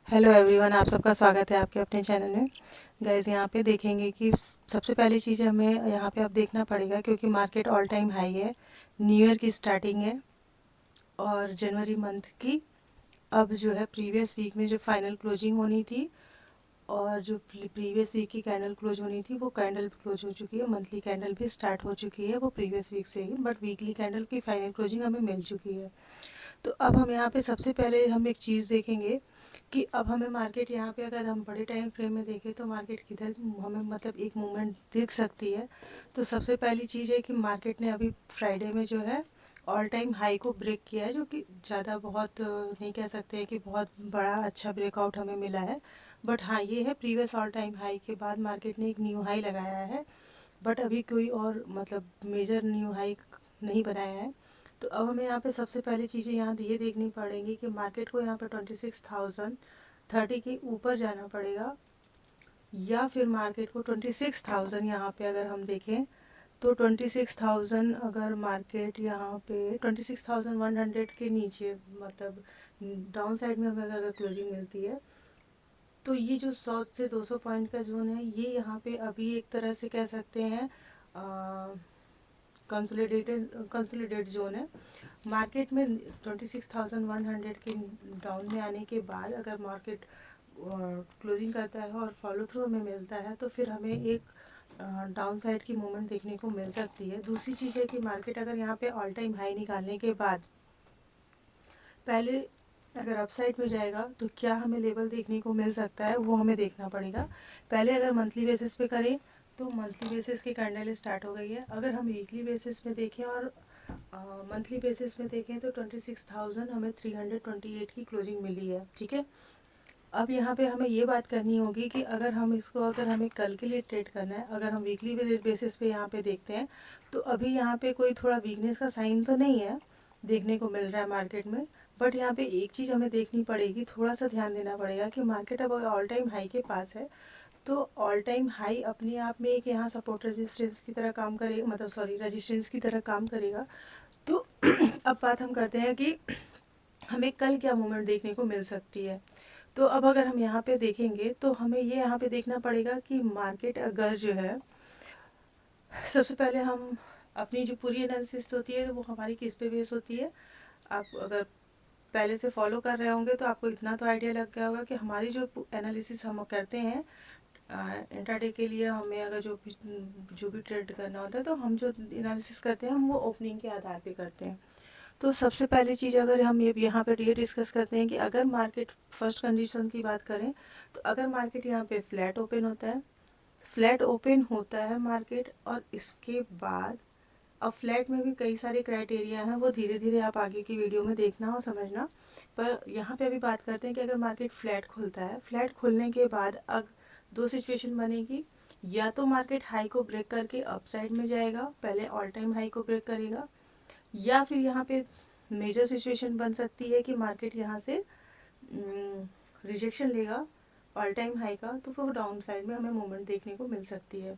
Hello everyone, आप सबका स्वागत है आपके अपने चैनल में। गाइज़, यहाँ पे देखेंगे कि सबसे पहली चीज़ हमें यहाँ पे अब देखना पड़ेगा, क्योंकि मार्केट ऑल टाइम हाई है। न्यू ईयर की स्टार्टिंग है और जनवरी मंथ की अब जो है प्रीवियस वीक में जो फाइनल क्लोजिंग होनी थी और जो प्रीवियस वीक की कैंडल क्लोज होनी थी वो कैंडल क्लोज हो चुकी है। मंथली कैंडल भी स्टार्ट हो चुकी है वो प्रीवियस वीक से ही, बट वीकली कैंडल की फाइनल क्लोजिंग हमें मिल चुकी है। तो अब हम यहाँ पे सबसे पहले हम एक चीज़ देखेंगे कि अब हमें मार्केट यहाँ पे अगर हम बड़े टाइम फ्रेम में देखें तो मार्केट किधर हमें मतलब एक मूवमेंट दिख सकती है। तो सबसे पहली चीज़ है कि मार्केट ने अभी फ्राइडे में जो है ऑल टाइम हाई को ब्रेक किया है, जो कि ज़्यादा बहुत नहीं कह सकते हैं कि बहुत बड़ा अच्छा ब्रेकआउट हमें मिला है। बट हाँ, ये है प्रीवियस ऑल टाइम हाई के बाद मार्केट ने एक न्यू हाई लगाया है, बट अभी कोई और मतलब मेजर न्यू हाई नहीं बनाया है। तो अब हमें यहाँ पे सबसे पहली चीज़ें यहाँ ये देखनी पड़ेंगी कि मार्केट को यहाँ पे 26,030 के ऊपर जाना पड़ेगा, या फिर मार्केट को 26,000 यहाँ पे अगर हम देखें तो 26,000 अगर मार्केट यहाँ पे 26,100 के नीचे मतलब डाउन साइड में हमें अगर क्लोजिंग मिलती है तो ये जो 100 से 200 पॉइंट का जोन है ये यहाँ पे अभी एक तरह से कह सकते हैं कंसोलिडेटेड जोन है। मार्केट में 26,100 के डाउन में आने के बाद अगर मार्केट क्लोजिंग करता है और फॉलो थ्रू हमें मिलता है तो फिर हमें एक डाउन साइड की मूवमेंट देखने को मिल सकती है। दूसरी चीज़ है कि मार्केट अगर यहाँ पे ऑल टाइम हाई निकालने के बाद पहले अगर अपसाइड में जाएगा तो क्या हमें लेवल देखने को मिल सकता है वो हमें देखना पड़ेगा। पहले अगर मंथली बेसिस पे करें तो मंथली बेसिस की कैंडल स्टार्ट हो गई है। अगर हम वीकली बेसिस में देखें और मंथली बेसिस में देखें तो 26,000 हमें 328 की क्लोजिंग मिली है। ठीक है, अब यहाँ पे हमें ये बात करनी होगी कि अगर हम इसको अगर हमें कल के लिए ट्रेड करना है, अगर हम वीकली बेसिस पे यहाँ पे देखते हैं तो अभी यहाँ पे कोई थोड़ा वीकनेस का साइन तो नहीं है देखने को मिल रहा है मार्केट में। बट यहाँ पे एक चीज़ हमें देखनी पड़ेगी, थोड़ा सा ध्यान देना पड़ेगा कि मार्केट अब ऑल टाइम हाई के पास है तो ऑल टाइम हाई अपने आप में एक यहाँ सपोर्ट रेजिस्टेंस की तरह काम करेगा, मतलब सॉरी रेजिस्टेंस की तरह काम करेगा। तो अब बात हम करते हैं कि हमें कल क्या मूवमेंट देखने को मिल सकती है। तो अब अगर हम यहाँ पे देखेंगे तो हमें ये यहाँ पे देखना पड़ेगा कि मार्केट अगर जो है सबसे पहले हम अपनी जो पूरी एनालिसिस होती है वो हमारी किस पे बेस होती है। आप अगर पहले से फॉलो कर रहे होंगे तो आपको इतना तो आइडिया लग गया होगा कि हमारी जो एनालिसिस हम करते हैं इंट्राडे के लिए, हमें अगर जो भी ट्रेड करना होता है तो हम जो एनालिसिस करते हैं हम वो ओपनिंग के आधार पे करते हैं। तो सबसे पहली चीज़ अगर हम ये यहाँ पे ये डिस्कस करते हैं कि अगर मार्केट फर्स्ट कंडीशन की बात करें तो अगर मार्केट यहाँ पे फ्लैट ओपन होता है, फ्लैट ओपन होता है मार्केट और इसके बाद अब फ्लैट में भी कई सारे क्राइटेरिया हैं, वो धीरे धीरे आप आगे की वीडियो में देखना और समझना। पर यहाँ पे अभी बात करते हैं कि अगर मार्केट फ्लैट खुलता है, फ्लैट खुलने के बाद अब दो सिचुएशन बनेगी। या तो मार्केट हाई को ब्रेक करके अपसाइड में जाएगा, पहले ऑल टाइम हाई को ब्रेक करेगा, या फिर यहाँ पे मेजर सिचुएशन बन सकती है कि मार्केट यहाँ से रिजेक्शन लेगा ऑल टाइम हाई का, तो फिर डाउन साइड में हमें मूवमेंट देखने को मिल सकती है।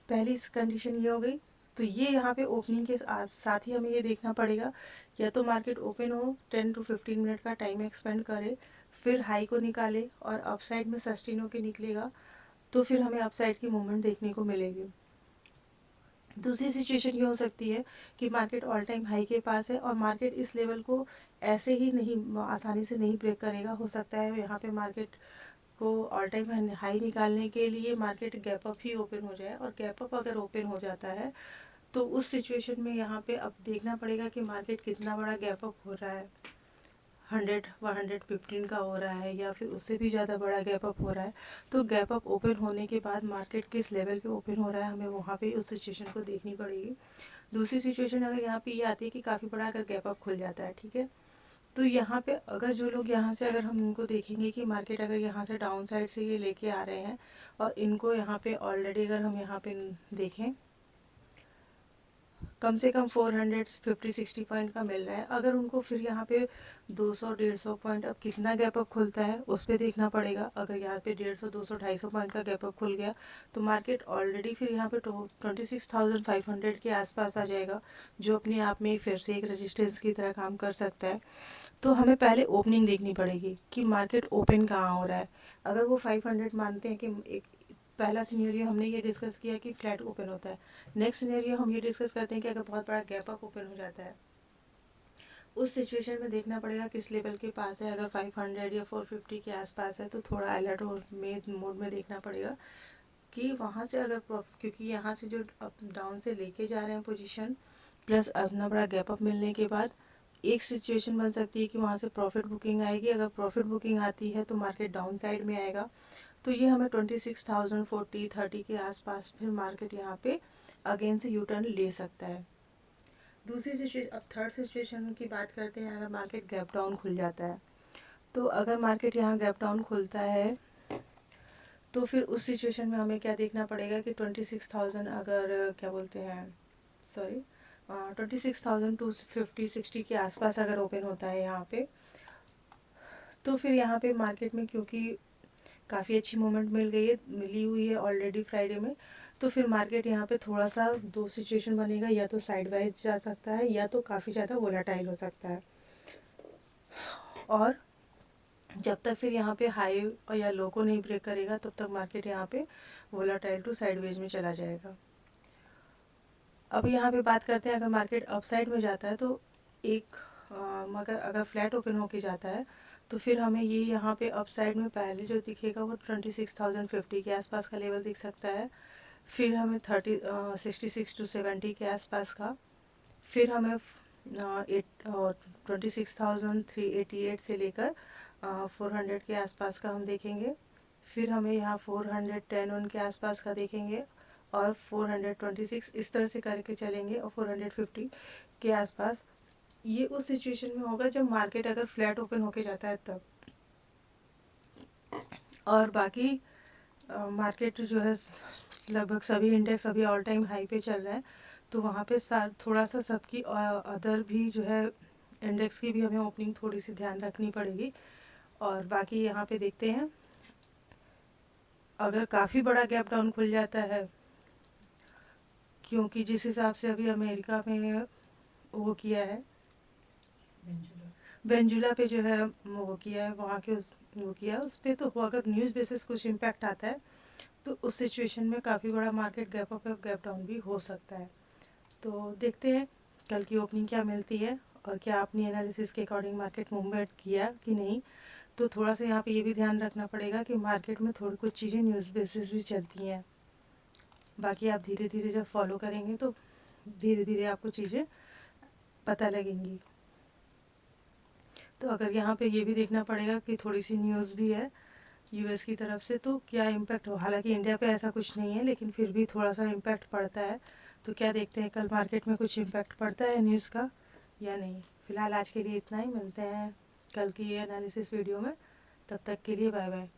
पहली कंडीशन ये हो गई। तो ये यहाँ पे ओपनिंग के साथ ही हमें ये देखना पड़ेगा, या तो मार्केट ओपन हो 10 to 15 मिनट का टाइम एक्सपेंड करे, फिर हाई को निकाले और अपसाइड में सस्टेन होके निकलेगा, तो फिर हमें अपसाइड की मूवमेंट देखने को मिलेगी। दूसरी सिचुएशन ये हो सकती है कि मार्केट ऑल टाइम हाई के पास है और मार्केट इस लेवल को ऐसे ही नहीं आसानी से नहीं ब्रेक करेगा। हो सकता है यहाँ पे मार्केट को ऑल टाइम हाई निकालने के लिए मार्केट गैप अप ही ओपन हो जाए, और गैप अप अगर ओपन हो जाता है तो उस सिचुएशन में यहाँ पे अब देखना पड़ेगा कि मार्केट कितना बड़ा गैप अप हो रहा है, 100 व 115 का हो रहा है या फिर उससे भी ज़्यादा बड़ा गैप अप हो रहा है। तो गैप अप ओपन होने के बाद मार्केट किस लेवल पे ओपन हो रहा है हमें वहाँ पे उस सिचुएशन को देखनी पड़ेगी। दूसरी सिचुएशन अगर यहाँ पे ये आती है कि काफ़ी बड़ा अगर गैप अप खुल जाता है, ठीक है, तो यहाँ पे अगर जो लोग यहाँ से अगर हम इनको देखेंगे कि मार्केट अगर यहाँ से डाउन साइड से ये लेके आ रहे हैं और इनको यहाँ पे ऑलरेडी अगर हम यहाँ पे देखें कम से कम 450-60 पॉइंट का मिल रहा है, अगर उनको फिर यहाँ पे 200-150 पॉइंट अब कितना गैप अप खुलता है उस पर देखना पड़ेगा। अगर यहाँ पे 150, 200, 250 पॉइंट का गैप अप खुल गया तो मार्केट ऑलरेडी फिर यहाँ पे 26,500 के आसपास आ जाएगा, जो अपने आप में फिर से एक रेजिस्टेंस की तरह काम कर सकता है। तो हमें पहले ओपनिंग देखनी पड़ेगी कि मार्केट ओपन कहाँ हो रहा है। अगर वो 500 मानते हैं कि एक पहला सिनेरियो हमने ये डिस्कस किया कि फ्लैट ओपन होता है। नेक्स्ट सिनेरियो हम ये डिस्कस करते हैं कि अगर बहुत बड़ा गैप अप ओपन हो जाता है, उस सिचुएशन में देखना पड़ेगा किस लेवल के पास है। अगर 500 या 450 के आसपास है तो थोड़ा अलर्ट मोड में देखना पड़ेगा कि वहाँ से अगर क्योंकि यहाँ से जो अप डाउन से लेके जा रहे हैं पोजीशन, प्लस इतना बड़ा गैप अप मिलने के बाद एक सिचुएशन बन सकती है कि वहाँ से प्रॉफिट बुकिंग आएगी। अगर प्रॉफिट बुकिंग आती है तो मार्केट डाउन साइड में आएगा, तो ये हमें 26,040-30 के आसपास फिर मार्केट यहाँ पे अगेन से यू टर्न ले सकता है। दूसरी सिचुएशन, अब थर्ड सिचुएशन की बात करते हैं। अगर मार्केट गैप डाउन खुल जाता है, तो अगर मार्केट यहाँ गैप डाउन खुलता है तो फिर उस सिचुएशन में हमें क्या देखना पड़ेगा कि 26,000 अगर क्या बोलते हैं, सॉरी 26,250-60 के आसपास अगर ओपन होता है यहाँ पे, तो फिर यहाँ पे मार्केट में क्योंकि काफ़ी अच्छी मूवमेंट मिली हुई है ऑलरेडी फ्राइडे में, तो फिर मार्केट यहाँ पे थोड़ा सा दो सिचुएशन बनेगा, या तो साइडवाइज जा सकता है या तो काफ़ी ज़्यादा वोलाटाइल हो सकता है। और जब तक फिर यहाँ पे हाई या लो को नहीं ब्रेक करेगा तब तक मार्केट यहाँ पे वोलाटाइल टू साइडवेज में चला जाएगा। अब यहाँ पे बात करते हैं, अगर मार्केट अपसाइड में जाता है तो एक मगर अगर फ्लैट ओपन होके जाता है तो फिर हमें ये यहाँ पे अपसाइड में पहले जो दिखेगा वो 26,050 के आसपास का लेवल दिख सकता है। फिर हमें 66 टू 70 के आसपास का, फिर हमें 26,388 से लेकर 400 के आसपास का हम देखेंगे। फिर हमें यहाँ 410 उनके आसपास का देखेंगे और 426 इस तरह से करके चलेंगे और 450 के आसपास। ये उस सिचुएशन में होगा जब मार्केट अगर फ्लैट ओपन होके जाता है तब। और बाकी मार्केट जो है लगभग सभी इंडेक्स अभी ऑल टाइम हाई पे चल रहा है, तो वहाँ पे थोड़ा सा सबकी अदर भी जो है इंडेक्स की भी हमें ओपनिंग थोड़ी सी ध्यान रखनी पड़ेगी। और बाकी यहाँ पे देखते हैं, अगर काफ़ी बड़ा गैप डाउन खुल जाता है, क्योंकि जिस हिसाब से अभी अमेरिका में वो किया है वेंजुला पे जो है वो किया है, वहाँ के वो किया है उस पर, तो अगर न्यूज़ बेसिस कुछ इम्पैक्ट आता है तो उस सिचुएशन में काफ़ी बड़ा मार्केट गैप अप या गैप डाउन भी हो सकता है। तो देखते हैं कल की ओपनिंग क्या मिलती है और क्या अपनी एनालिसिस के अकॉर्डिंग मार्केट मूवमेंट किया कि नहीं। तो थोड़ा सा यहाँ पे ये भी ध्यान रखना पड़ेगा कि मार्केट में थोड़ी कुछ चीज़ें न्यूज़ बेसिस भी चलती हैं। बाकी आप धीरे धीरे जब फॉलो करेंगे तो धीरे धीरे आपको चीज़ें पता लगेंगी। तो अगर यहाँ पे ये भी देखना पड़ेगा कि थोड़ी सी न्यूज़ भी है यूएस की तरफ से, तो क्या इम्पैक्ट हो। हालांकि इंडिया पे ऐसा कुछ नहीं है, लेकिन फिर भी थोड़ा सा इम्पैक्ट पड़ता है। तो क्या देखते हैं कल मार्केट में कुछ इम्पैक्ट पड़ता है न्यूज़ का या नहीं। फ़िलहाल आज के लिए इतना ही, मिलते हैं कल की एनालिसिस वीडियो में। तब तक के लिए बाय बाय।